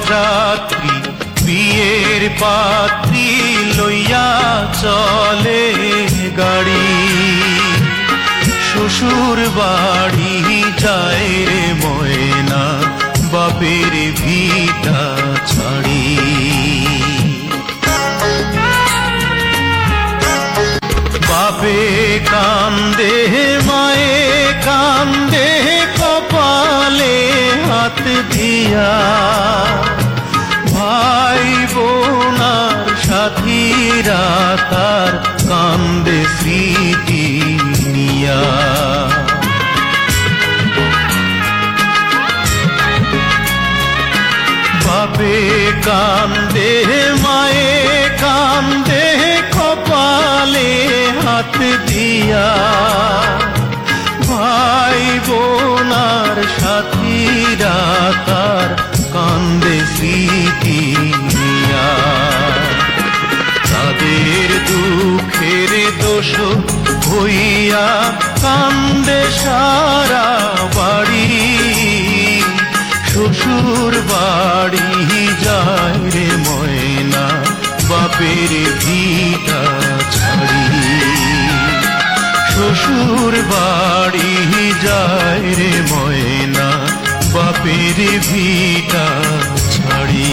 যাত্রী বিয়ের পাত্রী লইয়া চলে গাড়ি। শ্বশুর বাড়ি যায় রে ময়না বাপের ভিটা ছাড়ি। বাপে কান্দে মায়ে কান্দে কপালে হাত দিয়া, ভাই বোনার সাথীরা তার কান্দে স্মৃতি নিয়া। বাপে কান্দে মায়ে কান্দে কপালে হাত দিয়া, ভাই বোনার সাথীরা তার কান্দে স্মৃতি নিয়া। তাদের দুঃখের দোষ হইয়া কান্দে সারা বাড়ি। শ্বশুর বাড়ি যায় রে ময়না বাপের ভিটা ছাড়ি। শ্বশুর বাড়ি যায় রে ময়না বাপের ভিটা ছাড়ি।